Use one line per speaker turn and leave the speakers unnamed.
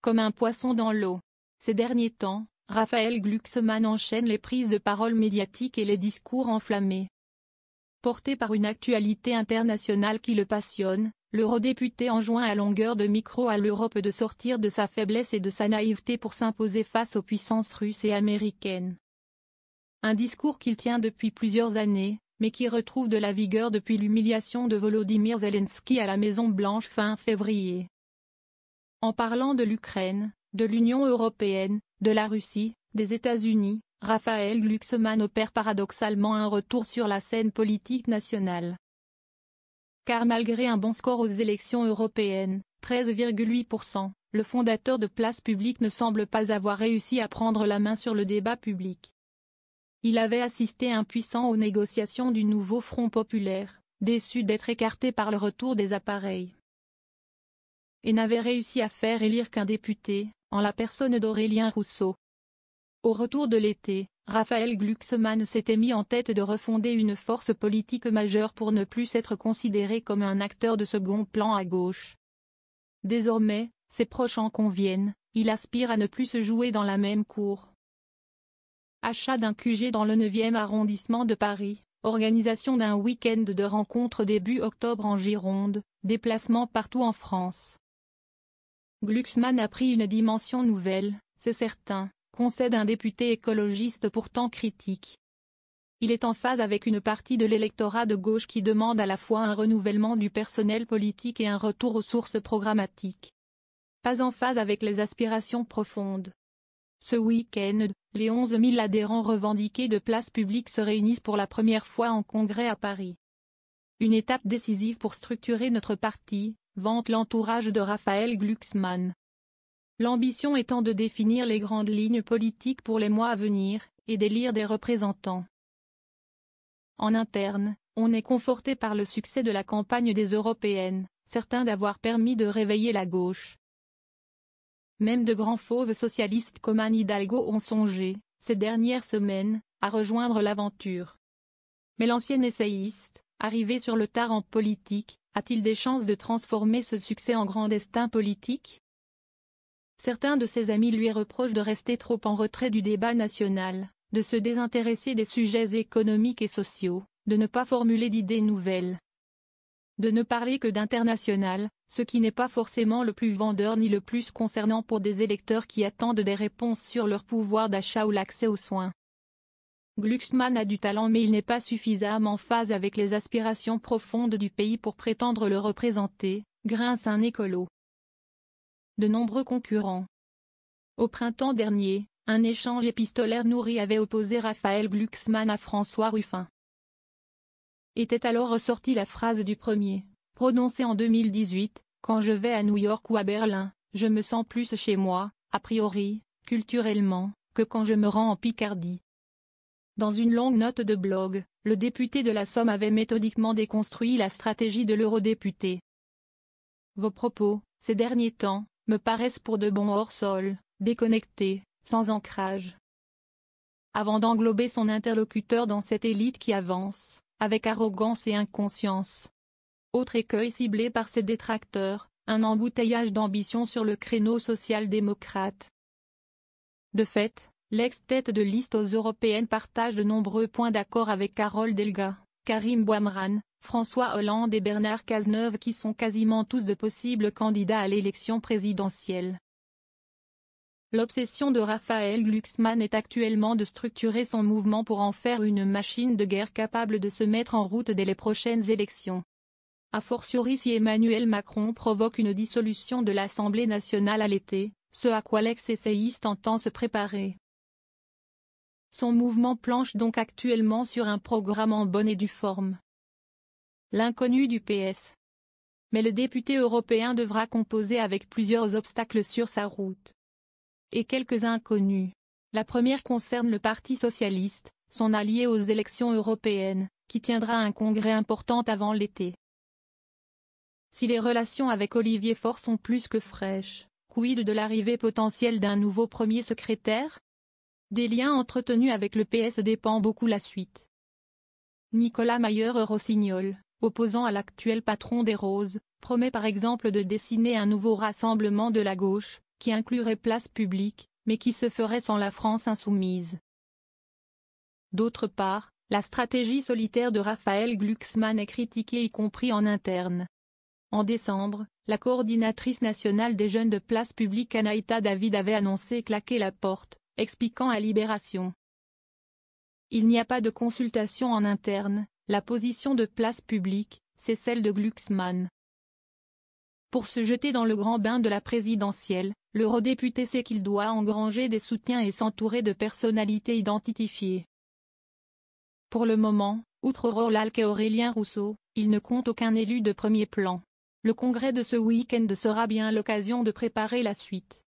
comme un poisson dans l'eau. Ces derniers temps, Raphaël Glucksmann enchaîne les prises de parole médiatiques et les discours enflammés. Porté par une actualité internationale qui le passionne, l'eurodéputé enjoint à longueur de micro à l'Europe de sortir de sa faiblesse et de sa naïveté pour s'imposer face aux puissances russes et américaines. Un discours qu'il tient depuis plusieurs années, mais qui retrouve de la vigueur depuis l'humiliation de Volodymyr Zelensky à la Maison-Blanche fin février. En parlant de l'Ukraine, de l'Union européenne, de la Russie, des États-Unis, Raphaël Glucksmann opère paradoxalement un retour sur la scène politique nationale. Car malgré un bon score aux élections européennes, 13,8%, le fondateur de Place Publique ne semble pas avoir réussi à prendre la main sur le débat public. Il avait assisté impuissant aux négociations du nouveau Front populaire, déçu d'être écarté par le retour des appareils. Et n'avait réussi à faire élire qu'un député, en la personne d'Aurélien Rousseau. Au retour de l'été, Raphaël Glucksmann s'était mis en tête de refonder une force politique majeure pour ne plus être considéré comme un acteur de second plan à gauche. Désormais, ses proches en conviennent, il aspire à ne plus se jouer dans la même cour. Achat d'un QG dans le 9e arrondissement de Paris, organisation d'un week-end de rencontres début octobre en Gironde, déplacement partout en France. Glucksmann a pris une dimension nouvelle, c'est certain, concède un député écologiste pourtant critique. Il est en phase avec une partie de l'électorat de gauche qui demande à la fois un renouvellement du personnel politique et un retour aux sources programmatiques. Pas en phase avec les aspirations profondes. Ce week-end, les 11 000 adhérents revendiqués de Place Publique se réunissent pour la première fois en congrès à Paris. Une étape décisive pour structurer notre parti, vante l'entourage de Raphaël Glucksmann. L'ambition étant de définir les grandes lignes politiques pour les mois à venir, et d'élire des représentants. En interne, on est conforté par le succès de la campagne des européennes, certain d'avoir permis de réveiller la gauche. Même de grands fauves socialistes comme Anne Hidalgo ont songé, ces dernières semaines, à rejoindre l'aventure. Mais l'ancien essayiste, arrivé sur le tard en politique, a-t-il des chances de transformer ce succès en grand destin politique ? Certains de ses amis lui reprochent de rester trop en retrait du débat national, de se désintéresser des sujets économiques et sociaux, de ne pas formuler d'idées nouvelles. De ne parler que d'international, ce qui n'est pas forcément le plus vendeur ni le plus concernant pour des électeurs qui attendent des réponses sur leur pouvoir d'achat ou l'accès aux soins. Glucksmann a du talent mais il n'est pas suffisamment en phase avec les aspirations profondes du pays pour prétendre le représenter, grince un écolo. De nombreux concurrents. Au printemps dernier, un échange épistolaire nourri avait opposé Raphaël Glucksmann à François Ruffin. Était alors ressortie la phrase du premier, prononcée en 2018, « Quand je vais à New York ou à Berlin, je me sens plus chez moi, a priori, culturellement, que quand je me rends en Picardie ». Dans une longue note de blog, le député de la Somme avait méthodiquement déconstruit la stratégie de l'eurodéputé. Vos propos, ces derniers temps, me paraissent pour de bon hors-sol, déconnectés, sans ancrage. Avant d'englober son interlocuteur dans cette élite qui avance, avec arrogance et inconscience. Autre écueil ciblé par ses détracteurs, un embouteillage d'ambition sur le créneau social-démocrate. De fait, l'ex-tête de liste aux européennes partage de nombreux points d'accord avec Carole Delga, Karim Bouamrane, François Hollande et Bernard Cazeneuve qui sont quasiment tous de possibles candidats à l'élection présidentielle. L'obsession de Raphaël Glucksmann est actuellement de structurer son mouvement pour en faire une machine de guerre capable de se mettre en route dès les prochaines élections. A fortiori si Emmanuel Macron provoque une dissolution de l'Assemblée nationale à l'été, ce à quoi l'ex-essayiste entend se préparer. Son mouvement planche donc actuellement sur un programme en bonne et due forme. L'inconnu du PS. Mais le député européen devra composer avec plusieurs obstacles sur sa route. Et quelques inconnus. La première concerne le Parti socialiste, son allié aux élections européennes, qui tiendra un congrès important avant l'été. Si les relations avec Olivier Faure sont plus que fraîches, quid de l'arrivée potentielle d'un nouveau premier secrétaire ? Des liens entretenus avec le PS dépend beaucoup la suite. Nicolas Mayer-Rossignol, opposant à l'actuel patron des Roses, promet par exemple de dessiner un nouveau rassemblement de la gauche, qui inclurait Place Publique, mais qui se ferait sans la France insoumise. D'autre part, la stratégie solitaire de Raphaël Glucksmann est critiquée y compris en interne. En décembre, la coordinatrice nationale des jeunes de Place Publique Anaïta David avait annoncé claquer la porte, expliquant à Libération. Il n'y a pas de consultation en interne, la position de Place Publique, c'est celle de Glucksmann. Pour se jeter dans le grand bain de la présidentielle, l'eurodéputé sait qu'il doit engranger des soutiens et s'entourer de personnalités identifiées. Pour le moment, outre Rolalck et Aurélien Rousseau, il ne compte aucun élu de premier plan. Le congrès de ce week-end sera bien l'occasion de préparer la suite.